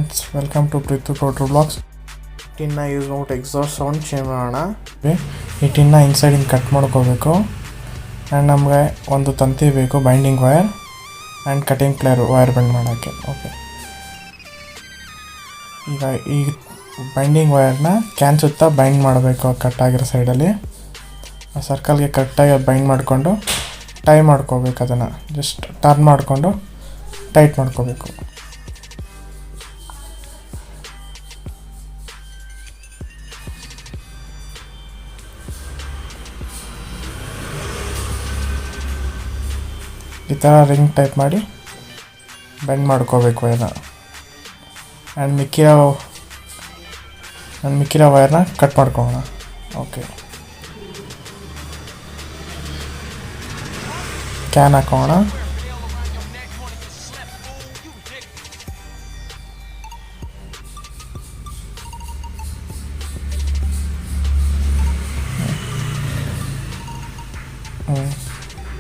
Friends, welcome to Preethu Kotru blogs. ಟಿನ್ನ use ಮಾಡ್ಬಿಟ್ಟು exhaust sound change ಮಾಡೋಣ. ಈ ಟಿನ್ನ ಇನ್ಸೈಡಿಂದ ಕಟ್ ಮಾಡ್ಕೋಬೇಕು. ಆ್ಯಂಡ್ ನಮಗೆ ಒಂದು ತಂತಿ ಬೇಕು, binding wire and cutting player wire bend ಮಾಡೋಕ್ಕೆ. ಓಕೆ, ಈಗ ಈ ಬೈಂಡಿಂಗ್ ವೈರ್ನ ಕ್ಯಾನ್ ಸುತ್ತ ಬೈಂಡ್ ಮಾಡಬೇಕು. ಕಟ್ಟಾಗಿರೋ ಸೈಡಲ್ಲಿ ಆ ಸರ್ಕಲ್ಗೆ ಕರೆಕ್ಟಾಗಿ ಬೈಂಡ್ ಮಾಡಿಕೊಂಡು ಟೈ ಮಾಡ್ಕೋಬೇಕು. ಅದನ್ನು ಜಸ್ಟ್ ಟರ್ನ್ ಮಾಡಿಕೊಂಡು ಟೈಟ್ ಮಾಡ್ಕೋಬೇಕು. ಈ ಥರ ರಿಂಗ್ ಟೈಪ್ ಮಾಡಿ ಬೆಂಡ್ ಮಾಡ್ಕೋಬೇಕು ವೈರ್ನ. ಆ್ಯಂಡ್ ಮಿಕ್ಕಿರೋ ವೈರ್ನ ಕಟ್ ಮಾಡ್ಕೊಳ್ಳೋಣ. ಓಕೆ, ಕ್ಯಾನ್ ಹಾಕೋಣ.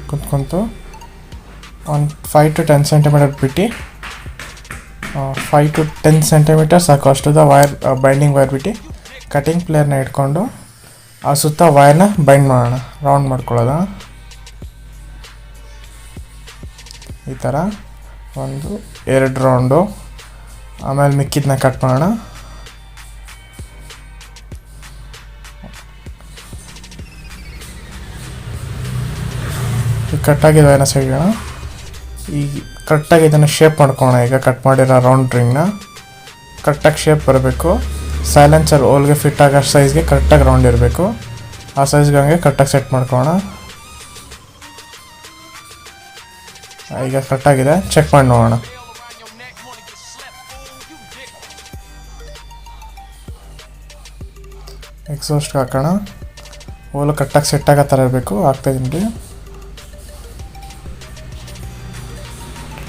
ಕುತ್ಕೊಂತು ಒಂದು 5 to 10 ಸೆಂಟಿಮೀಟರ್ ಬಿಟ್ಟು 5 to 10 ಸೆಂಟಿಮೀಟರ್ ಸಾಕು. ಅಷ್ಟುದ ವೈರ್ ಬೈಂಡಿಂಗ್ ವೈರ್ ಬಿಟ್ಟು ಕಟಿಂಗ್ ಪ್ಲೇಯರ್ನ ಇಟ್ಕೊಂಡು ಆ ಸುತ್ತ ವೈರ್ನ ಬೈಂಡ್ ಮಾಡೋಣ. ರೌಂಡ್ ಮಾಡ್ಕೊಳ್ಳೋದ ಈ ಥರ 1-2 ರೌಂಡು. ಆಮೇಲೆ ಮಿಕ್ಕಿದ್ನ ಕಟ್ ಮಾಡೋಣ. ಈಗ ಕಟ್ಟಾಗಿದ್ದು ವೈರ್ನ ಸೈಡೋಣ. ಈಗ ಕರೆಕ್ಟಾಗಿ ಇದನ್ನು ಶೇಪ್ ಮಾಡ್ಕೊಳ್ಳೋಣ. ಈಗ ಕಟ್ ಮಾಡಿರೋ ರೌಂಡ್ ರಿಂಗ್ನ ಕರೆಕ್ಟಾಗಿ ಶೇಪ್ ಬರಬೇಕು. ಸೈಲೆನ್ಸರ್ ಹೋಲ್ಗೆ ಫಿಟ್ ಆಗೋ ಸೈಜ್ಗೆ ಕರೆಕ್ಟಾಗಿ ರೌಂಡ್ ಇರಬೇಕು. ಆ ಸೈಜ್ಗೆ ಹಂಗೆ ಕರೆಕ್ಟಾಗಿ ಸೆಟ್ ಮಾಡ್ಕೊಳ್ಳೋಣ. ಈಗ ಕರೆಕ್ಟಾಗಿದೆ, ಚೆಕ್ ಮಾಡಿ ನೋಡೋಣ. ಎಕ್ಸಾಸ್ಟ್ಗೆ ಹಾಕೋಣ. ಹೋಲು ಕರೆಕ್ಟಾಗಿ ಸೆಟ್ ಆಗೋ ಥರ ಇರಬೇಕು. ಹಾಕ್ತಾಯಿದ್ದೀನಿ.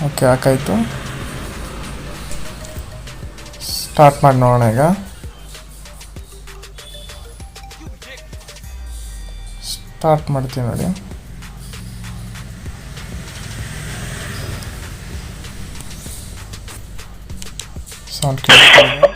ಓಕೆ, ಹಾಕಾಯಿತು. ಸ್ಟಾರ್ಟ್ ಮಾಡಿ ನೋಡೋಣ. ಈಗ ಸ್ಟಾರ್ಟ್ ಮಾಡ್ತೀವಿ ನೋಡಿ. ಸೌಂಡ್ ಕೇಳಿಸ್ತಿದೆ.